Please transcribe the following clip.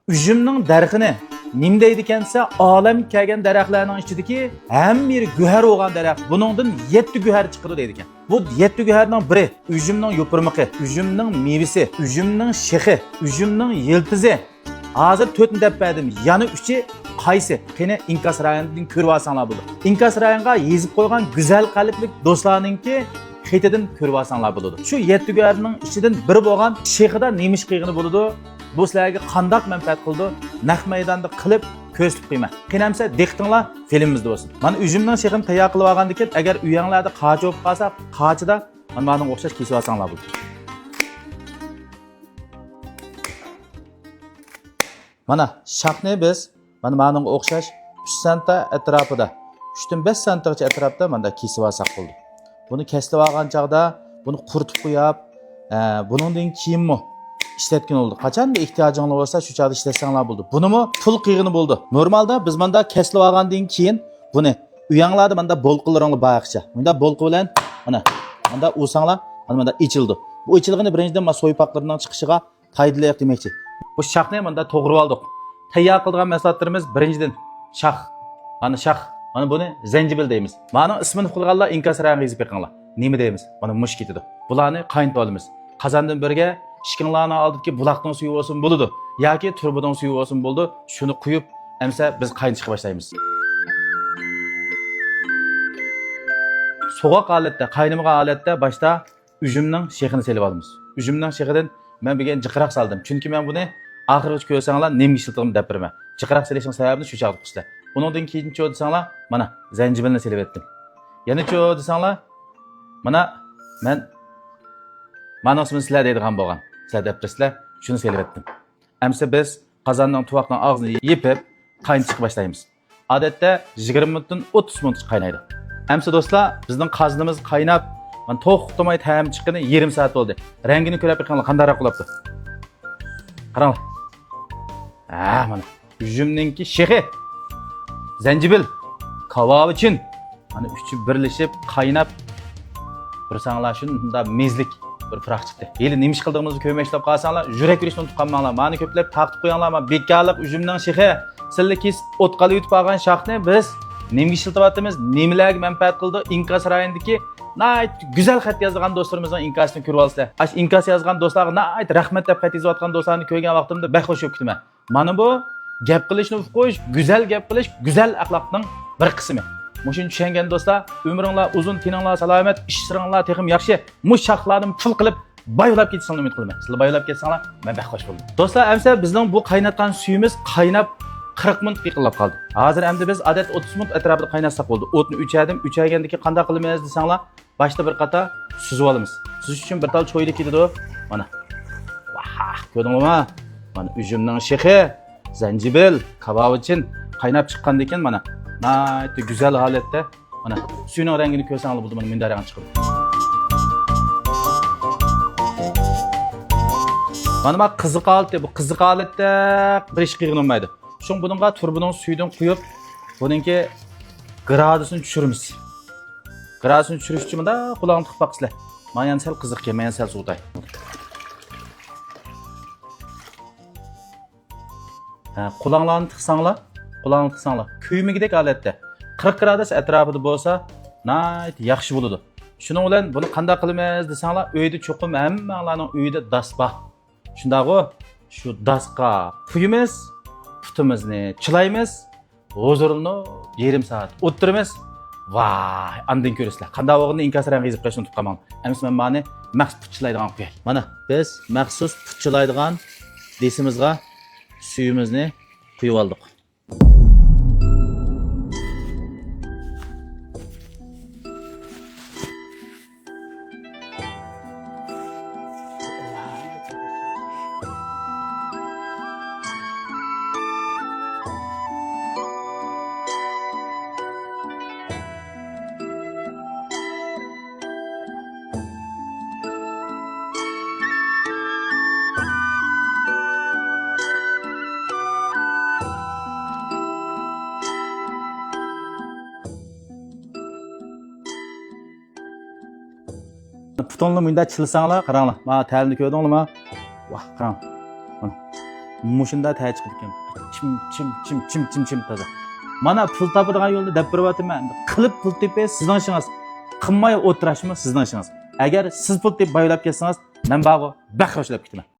Üzümning darxini nim deydi ekansa, olam kelgan daraxtlarning ichidagi ham bir guhar bo'lgan daraxt. Buningdan 7 guhar chiqadi deydi ekan. Bu 7 guharning biri üzümning yo'pirmiqi, üzümning mevasi, üzümning shixi, üzümning yiltizi. Hozir 4 deb berdim. Yana 3i qaysi? Qani Inkas rayonidan ko'rib olsanglar bo'ladi. Inkas rayoniga yezib qo'ygan go'zal qalbli do'stlarningki xetidan ko'rib olsanglar bo'ladi. Shu 7 guharning ichidan biri bo'lgan shixida nemish qilg'ini bo'ladi. Bu sizlarga qandoq manfaat qildi? Naq maydonda qilib ko'rsatib qo'yma. Qinamsa diqqatinglar filmimizda bo'lsin. Mana üzümning shixini tayyor qilib olgandan keyin agar uyanglarda qachi bo'lib qolsa, qachida mana o'xshash kesib olsanglar bo'ladi. Mana shoxni biz mana o'xshash 3 sm atrofida 3 dan 5 smgacha atrofda mana kesib olsak bo'ldi. Buni kesib olgan chaqda buni quritib qo'yib, buningdan keyinmi ishlatgan oldu. Qachanda ehtiyojinglar bo'lsa, shu chaqda ishlatsanglar bo'ldi. Bunimi pul qiyg'ini bo'ldi. Normalda biz menda kesib olgandan keyin buni uyanglarda menda bolqilaringlar bayaqcha. Bunda bolqi bilan mana usanglar mana ichildi. Bu ichilg'ini birinchidan mana so'ypaqlarning chiqishiga foydali demoqchi. Bu shoxni menda to'g'ri oldik. Tayyor qilgan mahsulotlarimiz birinchidan shox. Mana buni zanjibil deymiz. Mana ismini qo'yganlar Inkas rayoniga yozib qo'yganlar. Nima deymiz? Mana mush ketadi. Bularni qaynatib olamiz. Qozondan birga ishkinglarni oldiki buloqning suvi bo'lsin bo'ladi yoki turbaning suvi bo'lsin bo'ldi. Shuni quyib, amsa biz qaynatishga boshlaymiz. Soğuk holatda, qaynamagan holatda boshda üzümning shixini selib olamiz. Üzümning shixidan men bilgan jiqroq soldim. Chunki men buni oxirgacha ko'rsanglar nemga ishlatdim deb birman. Jiqroq selishning sababini shu chaqda qilsizlar. Buningdan keyin cho desanglar, mana zanjibilni selib etdim. Yana cho desanglar, mana men ismini sizlar deydigan bo'lgan. Sizlar deb birsizlar, shuni selib etdim. Amsa biz qozonning tuvoqning og'zini yepib qaynatishga boshlaymiz. Odatda 20 minutdan 30 minut qaynaydi. Amsa do'stlar, bizning qozonimiz qaynab, men to'xtamay ta'm chiqqani 20 soat bo'ldi. Rangini ko'rib yiqqanlar qandaroq qilibdi. Qaranglar. Mana üzümninki shixi, zanjibil, kavovichin mana uchi birlashib qaynab tursanglar shunda mezlik bir farq chiqdi. Yeli nima ish qildig'imizni ko'rmashlab qolsanglar, yurak urishni unutib qolmanglar. Mani ko'plab taqib qo'yinglar. Men bekorlik üzümning shixi, silli kesib o't qalib yutib olgan shoxni biz nima ishlatyapmiz? Nimalarga manfaat qildi? Inkas rayonidagi güzel xat yozgan do'stlarimizning inkasini ko'rib olsizlar. Ash inkas yozgan do'stlarga rahmat deb xat yozayotgan do'stlarni ko'rgan vaqtimda baxo'sh bo'lib ketaman. Mana bu gap qilishni qo'yish, güzel gap qilish, güzel axloqning bir qismi. Mushuni tushungan do'stlar, umringlar uzun, tininglar salomat, ishinglar texim yaxshi. Mush shoxlarni pul qilib boylab ketishinglarni umid qilaman. Sizlar boylab ketsanglar, men baxo'sh bo'ldim. Do'stlar, amsa bizning bu qaynatgan suyimiz qaynab 40 minut qiqillab qoldi. Hozir endi biz odat 30 minut atrofida qaynatsak bo'ldi. O'tni o'chadim. O'chagandiki qanday qilamiz desanglar, boshda bir qata suzib olamiz. Suzish uchun bir tal cho'ylik ketadi. Mana. Vah, ko'rdingizmi? Mana üzümning shixi, zanjibil, kavovichin qaynab chiqqandan keyin mana nayt güzel holatda mana suyning rangini ko'rsanglar bo'ldi, mana bunday rang chiqadi. Mana qiziq holatda, bu qiziq holatda bir ish qilolmaydi. Şun bununla turbuning suydan quyib, buningki gradusini tushiramiz. Gradusini tushirish uchun bunda quloqni tiqib boqsizlar. Men sal qiziq ekan, men sal suvday. Quloqlarni tiqsanglar, kuymigidek holatda 40 gradus atrofida bo'lsa, nayt yaxshi bo'ladi. Shuning bilan buni qanday qilamiz desanglar, uyda cho'qim hammalarning uyida das bor. Shundaqo, shu dasqa quyimiz, putimizni chilaymiz, huzurni 20 soat o'tiramiz. Vay, andin ko'rasizlar. Qanday o'g'ini Inkas rayoniga yozib qo'yishni unutib qolmang. Emas men mani maxsus putchilaydigan qo'yay. Mana biz maxsus putchilaydigan desimizga suyimizni quyib oldik. Putonla munda chilsanglar, qaranglar. Mana ta'limni ko'rdinglarmi? Vah, qarang. mushunda tay chiqib ekan. Chim toza. Mana pul topadigan yo'lni deb beryapman. Qilib pul tepay sizning ishingiz. Qilmay o'tirashmi sizning ishingiz. Agar siz pul tep boylab kelsangiz, men bag'o baxroshlab ketaman.